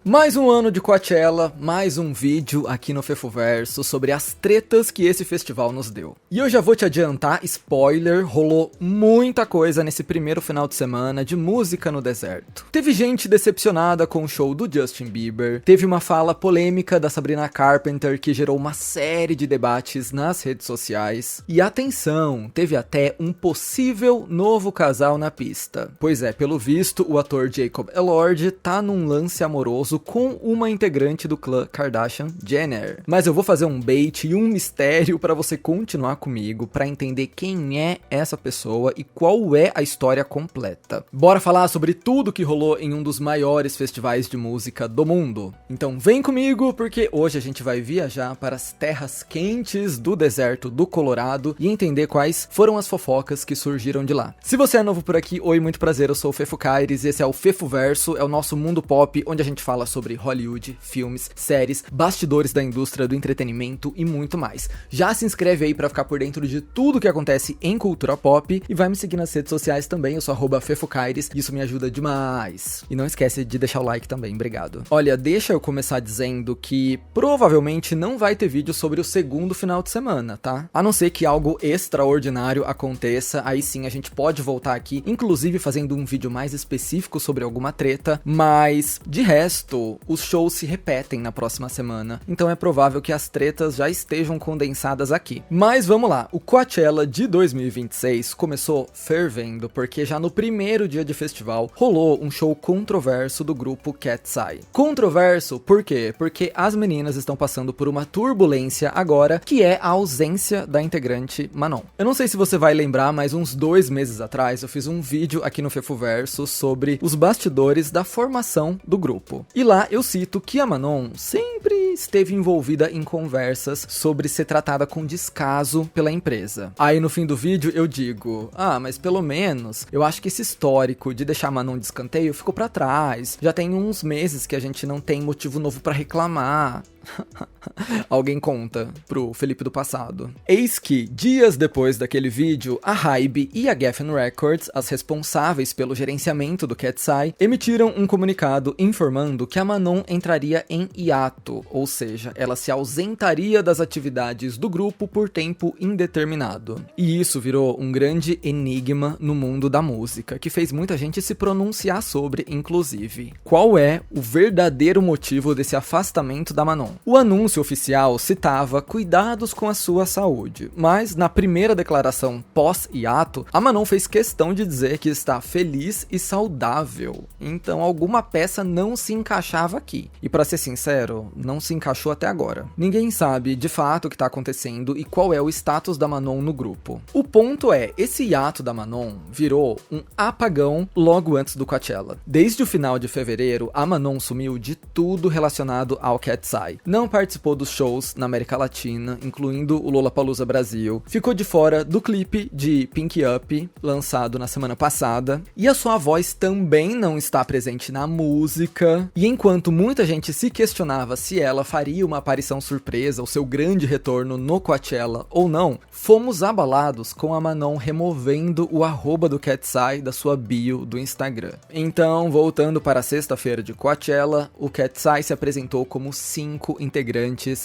Mais um ano de Coachella, mais um vídeo aqui no Fefoverso sobre as tretas que esse festival nos deu. E eu já vou te adiantar, spoiler, rolou muita coisa nesse primeiro final de semana de música no deserto. Teve gente decepcionada com o show do Justin Bieber, teve uma fala polêmica da Sabrina Carpenter que gerou uma série de debates nas redes sociais. E atenção, teve até um possível novo casal na pista. Pois é, pelo visto, o ator Jacob Elord tá num lance amoroso com uma integrante do clã Kardashian Jenner. Mas eu vou fazer um bait e um mistério pra você continuar comigo, pra entender quem é essa pessoa e qual é a história completa. Bora falar sobre tudo que rolou em um dos maiores festivais de música do mundo. Então vem comigo, porque hoje a gente vai viajar para as terras quentes do deserto do Colorado e entender quais foram as fofocas que surgiram de lá. Se você é novo por aqui, oi, muito prazer, eu sou o Fefo Caires, esse é o Fefoverso, é o nosso mundo pop, onde a gente fala sobre Hollywood, filmes, séries, bastidores da indústria do entretenimento e muito mais. Já se inscreve aí pra ficar por dentro de tudo que acontece em cultura pop e vai me seguir nas redes sociais também, eu sou @FefoCaires, isso me ajuda demais. E não esquece de deixar o like também, obrigado. Olha, deixa eu começar dizendo que provavelmente não vai ter vídeo sobre o segundo final de semana, tá? A não ser que algo extraordinário aconteça, aí sim a gente pode voltar aqui, inclusive fazendo um vídeo mais específico sobre alguma treta, mas de resto, os shows se repetem na próxima semana, então é provável que as tretas já estejam condensadas aqui. Mas vamos lá, o Coachella de 2026 começou fervendo, porque já no primeiro dia de festival rolou um show controverso do grupo Cat's Eye. Controverso por quê? Porque as meninas estão passando por uma turbulência agora, que é a ausência da integrante Manon. Eu não sei se você vai lembrar, mas uns 2 meses atrás eu fiz um vídeo aqui no Fefoverso sobre os bastidores da formação do grupo. E lá eu cito que a Manon sempre esteve envolvida em conversas sobre ser tratada com descaso pela empresa. Aí no fim do vídeo eu digo, mas pelo menos eu acho que esse histórico de deixar a Manon de escanteio ficou pra trás. Já tem uns meses que a gente não tem motivo novo pra reclamar. Alguém conta pro Felipe do passado. Eis que, dias depois daquele vídeo, a Hybe e a Geffen Records, as responsáveis pelo gerenciamento do Cat's Eye, emitiram um comunicado informando que a Manon entraria em hiato, ou seja, ela se ausentaria das atividades do grupo por tempo indeterminado. E isso virou um grande enigma no mundo da música, que fez muita gente se pronunciar sobre, inclusive. Qual é o verdadeiro motivo desse afastamento da Manon? O anúncio oficial citava cuidados com a sua saúde, mas na primeira declaração pós-hiato, a Manon fez questão de dizer que está feliz e saudável. Então alguma peça não se encaixava aqui. E pra ser sincero, não se encaixou até agora. Ninguém sabe de fato o que tá acontecendo e qual é o status da Manon no grupo. O ponto é, esse hiato da Manon virou um apagão logo antes do Coachella. Desde o final de fevereiro, a Manon sumiu de tudo relacionado ao Cat's Eye. Não participou dos shows na América Latina, incluindo o Lollapalooza Brasil. Ficou de fora do clipe de Pink Up, lançado na semana passada. E a sua voz também não está presente na música. E enquanto muita gente se questionava se ela faria uma aparição surpresa, o seu grande retorno no Coachella ou não, fomos abalados com a Manon removendo o @ do Cat's Eye da sua bio do Instagram. Então, voltando para a sexta-feira de Coachella, o Cat's Eye se apresentou como 5 integrantes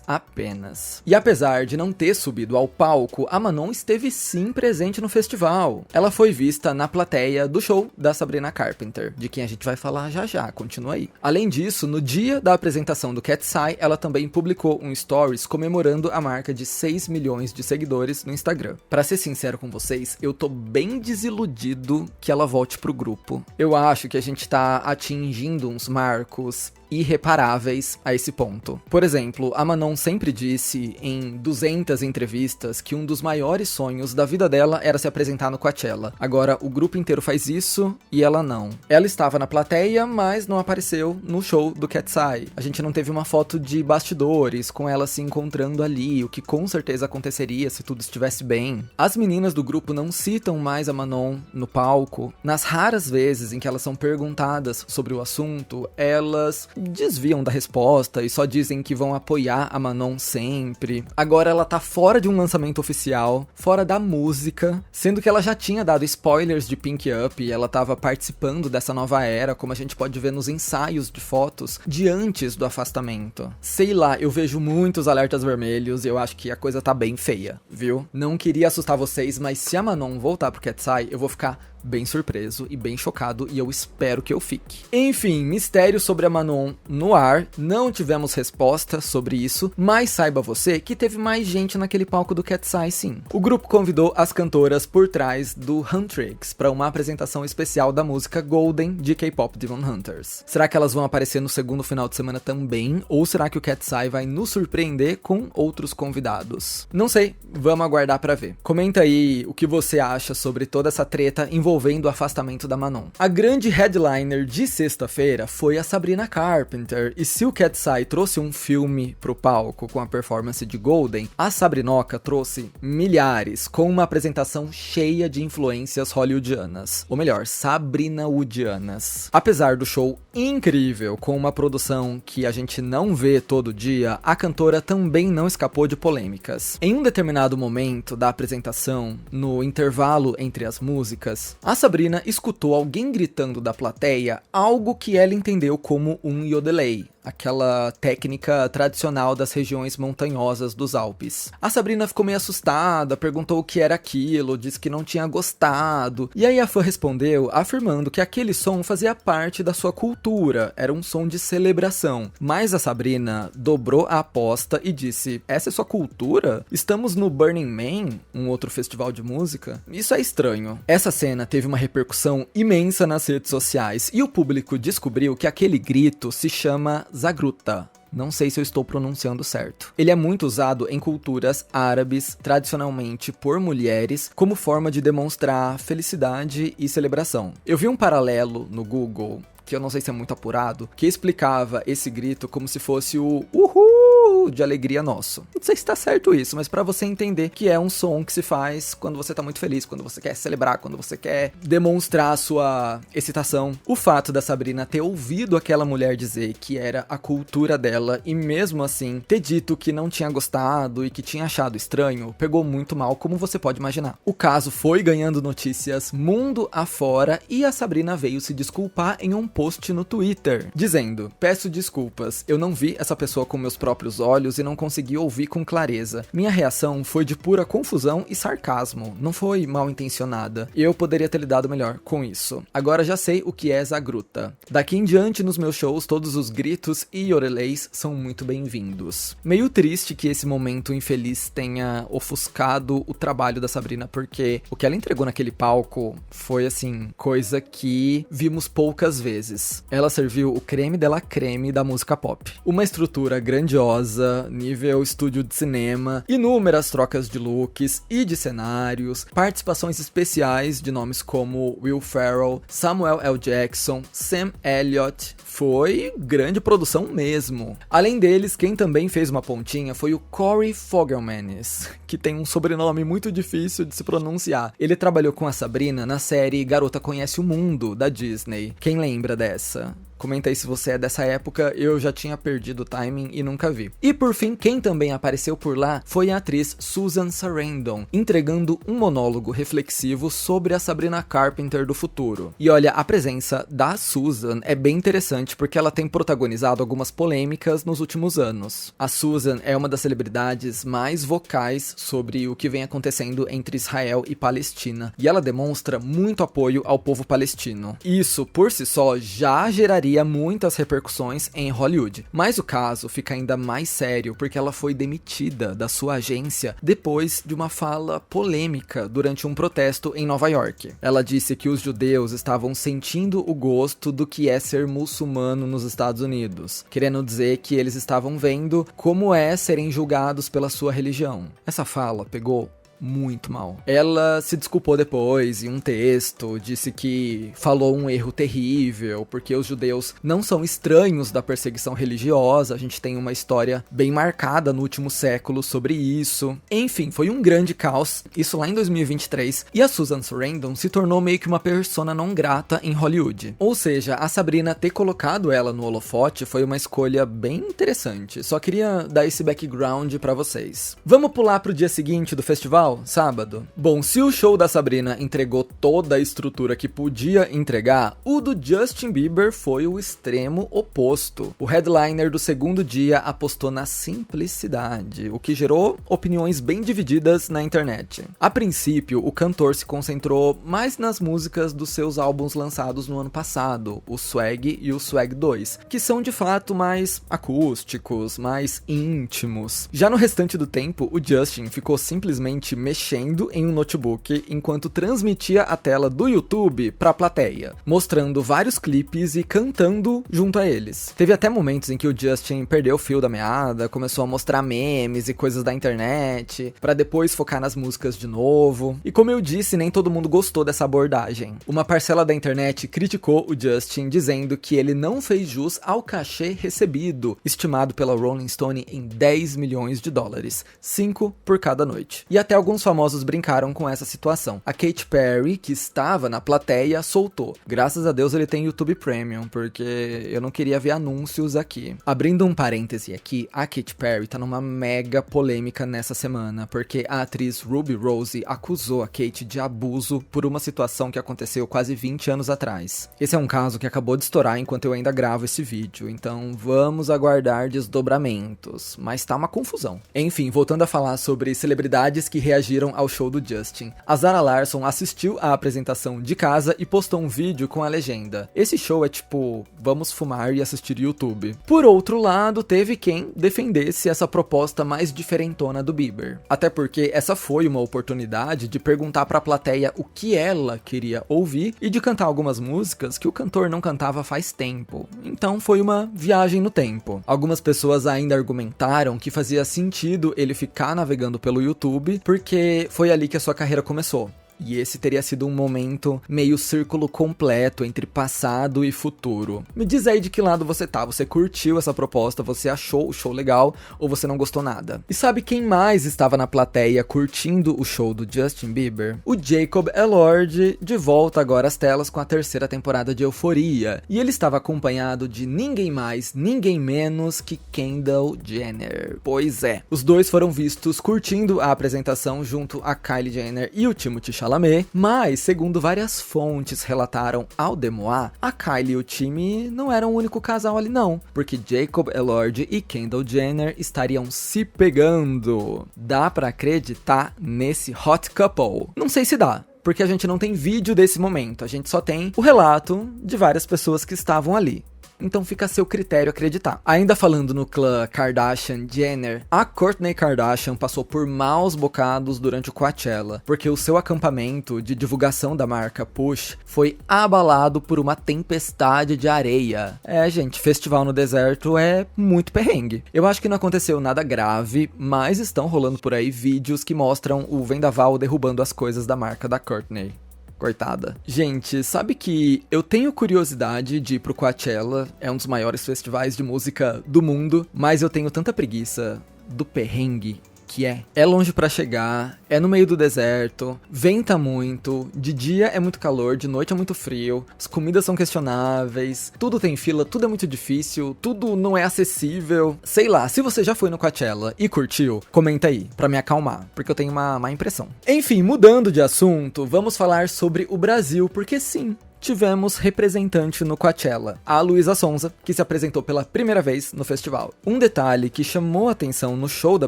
apenas. E apesar de não ter subido ao palco, a Manon esteve sim presente no festival. Ela foi vista na plateia do show da Sabrina Carpenter, de quem a gente vai falar já já, continua aí. Além disso, no dia da apresentação do Cat's Eye, ela também publicou um stories comemorando a marca de 6 milhões de seguidores no Instagram. Pra ser sincero com vocês, eu tô bem desiludido que ela volte pro grupo. Eu acho que a gente tá atingindo uns marcos irreparáveis a esse ponto. Por exemplo, a Manon sempre disse em 200 entrevistas que um dos maiores sonhos da vida dela era se apresentar no Coachella. Agora, o grupo inteiro faz isso e ela não. Ela estava na plateia, mas não apareceu no show do Cat's Eye. A gente não teve uma foto de bastidores com ela se encontrando ali, o que com certeza aconteceria se tudo estivesse bem. As meninas do grupo não citam mais a Manon no palco. Nas raras vezes em que elas são perguntadas sobre o assunto, elas desviam da resposta e só dizem prometem que vão apoiar a Manon sempre. Agora ela tá fora de um lançamento oficial, fora da música, sendo que ela já tinha dado spoilers de Pink Up e ela tava participando dessa nova era, como a gente pode ver nos ensaios de fotos de antes do afastamento. Sei lá, eu vejo muitos alertas vermelhos e eu acho que a coisa tá bem feia, viu? Não queria assustar vocês, mas se a Manon voltar pro Cat's Eye, eu vou ficar bem surpreso e bem chocado, e eu espero que eu fique. Enfim, mistério sobre a Manon no ar, não tivemos resposta sobre isso, mas saiba você que teve mais gente naquele palco do Cat's Eye sim. O grupo convidou as cantoras por trás do Huntrix para uma apresentação especial da música Golden de K-Pop Demon Hunters. Será que elas vão aparecer no segundo final de semana também, ou será que o Cat's Eye vai nos surpreender com outros convidados? Não sei, vamos aguardar para ver. Comenta aí o que você acha sobre toda essa treta envolvendo o afastamento da Manon. A grande headliner de sexta-feira foi a Sabrina Carpenter, e se o Cat's Eye trouxe um filme pro palco com a performance de Golden, a Sabrinoca trouxe milhares, com uma apresentação cheia de influências hollywoodianas, ou melhor, sabrinawoodianas. Apesar do show incrível, com uma produção que a gente não vê todo dia, a cantora também não escapou de polêmicas. Em um determinado momento da apresentação, no intervalo entre as músicas, a Sabrina escutou alguém gritando da plateia algo que ela entendeu como um yodelei, aquela técnica tradicional das regiões montanhosas dos Alpes. A Sabrina ficou meio assustada, perguntou o que era aquilo, disse que não tinha gostado, e aí a fã respondeu afirmando que aquele som fazia parte da sua cultura, era um som de celebração. Mas a Sabrina dobrou a aposta e disse: essa é sua cultura? Estamos no Burning Man, um outro festival de música? Isso é estranho. Essa cena teve uma repercussão imensa nas redes sociais, e o público descobriu que aquele grito se chama Zagruta. Não sei se eu estou pronunciando certo. Ele é muito usado em culturas árabes, tradicionalmente por mulheres, como forma de demonstrar felicidade e celebração. Eu vi um paralelo no Google, que eu não sei se é muito apurado, que explicava esse grito como se fosse o uhul de alegria nosso. Não sei se tá certo isso, mas pra você entender que é um som que se faz quando você tá muito feliz, quando você quer celebrar, quando você quer demonstrar a sua excitação. O fato da Sabrina ter ouvido aquela mulher dizer que era a cultura dela e mesmo assim ter dito que não tinha gostado e que tinha achado estranho, pegou muito mal, como você pode imaginar. O caso foi ganhando notícias mundo afora e a Sabrina veio se desculpar em um post no Twitter, dizendo: peço desculpas, eu não vi essa pessoa com meus próprios olhos e não consegui ouvir com clareza. Minha reação foi de pura confusão e sarcasmo, não foi mal intencionada. Eu poderia ter lidado melhor com isso. Agora já sei o que é Zagruta. Daqui em diante nos meus shows todos os gritos e yoreleis são muito bem-vindos. Meio triste que esse momento infeliz tenha ofuscado o trabalho da Sabrina, porque o que ela entregou naquele palco foi assim, coisa que vimos poucas vezes. Ela serviu o creme de la creme da música pop. Uma estrutura grandiosa, nível estúdio de cinema, inúmeras trocas de looks e de cenários, participações especiais de nomes como Will Ferrell, Samuel L. Jackson, Sam Elliott. Foi grande produção mesmo. Além deles, quem também fez uma pontinha foi o Corey Fogelmanis, que tem um sobrenome muito difícil de se pronunciar. Ele trabalhou com a Sabrina na série Garota Conhece o Mundo, da Disney. Quem lembra dessa? Comenta aí se você é dessa época, eu já tinha perdido o timing e nunca vi. E por fim, quem também apareceu por lá foi a atriz Susan Sarandon, entregando um monólogo reflexivo sobre a Sabrina Carpenter do futuro. E olha, a presença da Susan é bem interessante porque ela tem protagonizado algumas polêmicas nos últimos anos. A Susan é uma das celebridades mais vocais sobre o que vem acontecendo entre Israel e Palestina, e ela demonstra muito apoio ao povo palestino. Isso, por si só, já geraria muitas repercussões em Hollywood, mas o caso fica ainda mais sério porque ela foi demitida da sua agência depois de uma fala polêmica durante um protesto em Nova York. Ela disse que os judeus estavam sentindo o gosto do que é ser muçulmano nos Estados Unidos, querendo dizer que eles estavam vendo como é serem julgados pela sua religião. Essa fala pegou muito mal. Ela se desculpou depois em um texto, disse que falou um erro terrível, porque os judeus não são estranhos da perseguição religiosa, a gente tem uma história bem marcada no último século sobre isso. Enfim, foi um grande caos, isso lá em 2023, e a Susan Sarandon se tornou meio que uma persona não grata em Hollywood. Ou seja, a Sabrina ter colocado ela no holofote foi uma escolha bem interessante. Só queria dar esse background pra vocês. Vamos pular pro dia seguinte do festival, sábado? Bom, se o show da Sabrina entregou toda a estrutura que podia entregar, o do Justin Bieber foi o extremo oposto. O headliner do segundo dia apostou na simplicidade, o que gerou opiniões bem divididas na internet. A princípio, o cantor se concentrou mais nas músicas dos seus álbuns lançados no ano passado, o Swag e o Swag 2, que são de fato mais acústicos, mais íntimos. Já no restante do tempo, o Justin ficou simplesmente mexendo em um notebook enquanto transmitia a tela do YouTube pra plateia, mostrando vários clipes e cantando junto a eles. Teve até momentos em que o Justin perdeu o fio da meada, começou a mostrar memes e coisas da internet, pra depois focar nas músicas de novo. E como eu disse, nem todo mundo gostou dessa abordagem. Uma parcela da internet criticou o Justin, dizendo que ele não fez jus ao cachê recebido, estimado pela Rolling Stone em 10 milhões de dólares, 5 por cada noite. E até alguns famosos brincaram com essa situação. A Katy Perry, que estava na plateia, soltou: graças a Deus ele tem YouTube Premium, porque eu não queria ver anúncios aqui. Abrindo um parêntese aqui, a Katy Perry tá numa mega polêmica nessa semana, porque a atriz Ruby Rose acusou a Katy de abuso por uma situação que aconteceu quase 20 anos atrás. Esse é um caso que acabou de estourar enquanto eu ainda gravo esse vídeo, então vamos aguardar desdobramentos, mas tá uma confusão. Enfim, voltando a falar sobre celebridades que reagiram ao show do Justin. A Zara Larsson assistiu à apresentação de casa e postou um vídeo com a legenda: esse show é tipo, vamos fumar e assistir YouTube. Por outro lado, teve quem defendesse essa proposta mais diferentona do Bieber. Até porque essa foi uma oportunidade de perguntar pra plateia o que ela queria ouvir e de cantar algumas músicas que o cantor não cantava faz tempo. Então foi uma viagem no tempo. Algumas pessoas ainda argumentaram que fazia sentido ele ficar navegando pelo YouTube, porque foi ali que a sua carreira começou. E esse teria sido um momento meio círculo completo entre passado e futuro. Me diz aí de que lado você tá. Você curtiu essa proposta? Você achou o show legal? Ou você não gostou nada? E sabe quem mais estava na plateia curtindo o show do Justin Bieber? O Jacob Elord, de volta agora às telas com a terceira temporada de Euphoria. E ele estava acompanhado de ninguém mais, ninguém menos que Kendall Jenner. Pois é, os dois foram vistos curtindo a apresentação junto a Kylie Jenner e o Timothée Chalamet. Mas, segundo várias fontes relataram ao Demois, a Kylie e o time não eram o único casal ali não, porque Jacob Elord e Kendall Jenner estariam se pegando. Dá pra acreditar nesse hot couple? Não sei se dá, porque a gente não tem vídeo desse momento, a gente só tem o relato de várias pessoas que estavam ali. Então fica a seu critério acreditar. Ainda falando no clã Kardashian-Jenner, a Kourtney Kardashian passou por maus bocados durante o Coachella, porque o seu acampamento de divulgação da marca Push foi abalado por uma tempestade de areia. É, gente, festival no deserto é muito perrengue. Eu acho que não aconteceu nada grave, mas estão rolando por aí vídeos que mostram o vendaval derrubando as coisas da marca da Kourtney. Coitada. Gente, sabe que eu tenho curiosidade de ir pro Coachella, é um dos maiores festivais de música do mundo, mas eu tenho tanta preguiça do perrengue que é longe pra chegar, é no meio do deserto, venta muito, de dia é muito calor, de noite é muito frio, as comidas são questionáveis, tudo tem fila, tudo é muito difícil, tudo não é acessível. Sei lá, se você já foi no Coachella e curtiu, comenta aí, pra me acalmar, porque eu tenho uma má impressão. Enfim, mudando de assunto, vamos falar sobre o Brasil, porque sim, tivemos representante no Coachella, a Luísa Sonza, que se apresentou pela primeira vez no festival. Um detalhe que chamou atenção no show da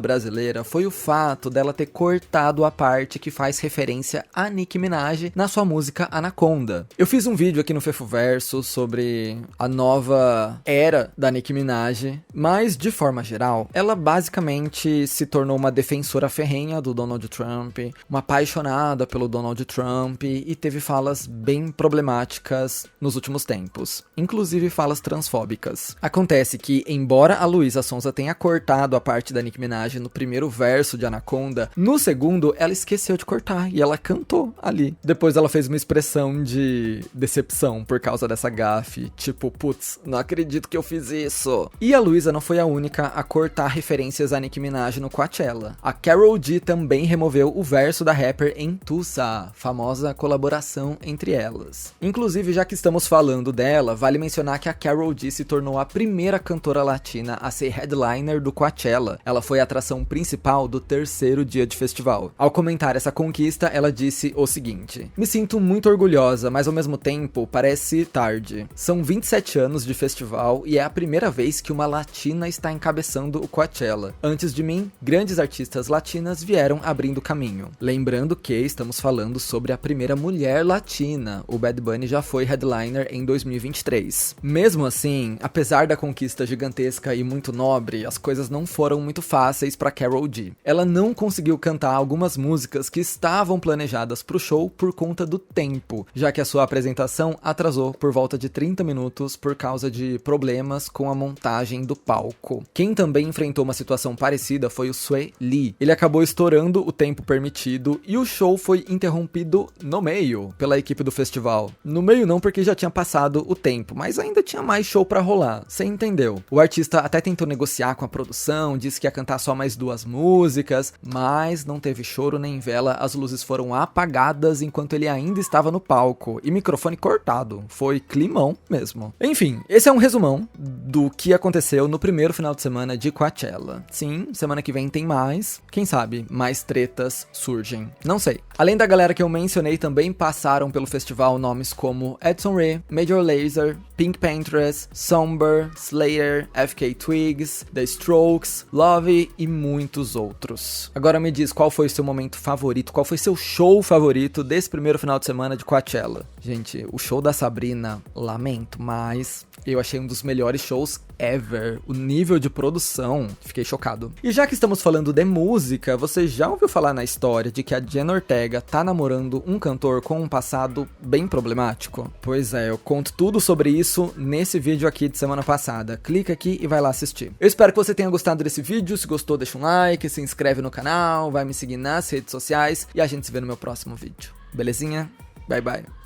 brasileira foi o fato dela ter cortado a parte que faz referência a Nicki Minaj na sua música Anaconda. Eu fiz um vídeo aqui no Fefoverso sobre a nova era da Nicki Minaj, mas de forma geral, ela basicamente se tornou uma defensora ferrenha do Donald Trump, uma apaixonada pelo Donald Trump e teve falas bem problemáticas problemáticas nos últimos tempos, inclusive falas transfóbicas. Acontece que, embora a Luísa Sonza tenha cortado a parte da Nicki Minaj no primeiro verso de Anaconda, no segundo ela esqueceu de cortar e ela cantou ali. Depois ela fez uma expressão de decepção por causa dessa gafe, tipo, putz, não acredito que eu fiz isso. E a Luísa não foi a única a cortar referências a Nicki Minaj no Coachella. A Karol G também removeu o verso da rapper em Tusa, famosa colaboração entre elas. Inclusive, já que estamos falando dela, vale mencionar que a Karol G se tornou a primeira cantora latina a ser headliner do Coachella. Ela foi a atração principal do terceiro dia de festival. Ao comentar essa conquista, ela disse o seguinte: "Me sinto muito orgulhosa, mas ao mesmo tempo parece tarde. São 27 anos de festival e é a primeira vez que uma latina está encabeçando o Coachella. Antes de mim, grandes artistas latinas vieram abrindo caminho." Lembrando que estamos falando sobre a primeira mulher latina. O Bad Bunny já foi headliner em 2023. Mesmo assim, apesar da conquista gigantesca e muito nobre, as coisas não foram muito fáceis para Karol G. Ela não conseguiu cantar algumas músicas que estavam planejadas para o show por conta do tempo, já que a sua apresentação atrasou por volta de 30 minutos por causa de problemas com a montagem do palco. Quem também enfrentou uma situação parecida foi o Swae Lee. Ele acabou estourando o tempo permitido e o show foi interrompido no meio pela equipe do festival. No meio não, porque já tinha passado o tempo, mas ainda tinha mais show pra rolar, você entendeu? O artista até tentou negociar com a produção, disse que ia cantar só mais 2 músicas, mas não teve choro nem vela, as luzes foram apagadas enquanto ele ainda estava no palco e microfone cortado. Foi climão mesmo. Enfim, esse é um resumão do que aconteceu no primeiro final de semana de Coachella. Sim, semana que vem tem mais, quem sabe mais tretas surgem, não sei. Além da galera que eu mencionei, também passaram pelo festival nomes como Edson Ray, Major Lazer, Pink Panthers, Somber, Slayer, FK Twigs, The Strokes, Love e muitos outros. Agora me diz, qual foi o seu momento favorito, qual foi seu show favorito desse primeiro final de semana de Coachella? Gente, o show da Sabrina, lamento, mas eu achei um dos melhores shows ever. O nível de produção, fiquei chocado. E já que estamos falando de música, você já ouviu falar na história de que a Jenna Ortega tá namorando um cantor com um passado bem problemático? Pois é, eu conto tudo sobre isso nesse vídeo aqui de semana passada. Clica aqui e vai lá assistir. Eu espero que você tenha gostado desse vídeo. Se gostou, deixa um like, se inscreve no canal, vai me seguir nas redes sociais e a gente se vê no meu próximo vídeo. Belezinha? Bye, bye.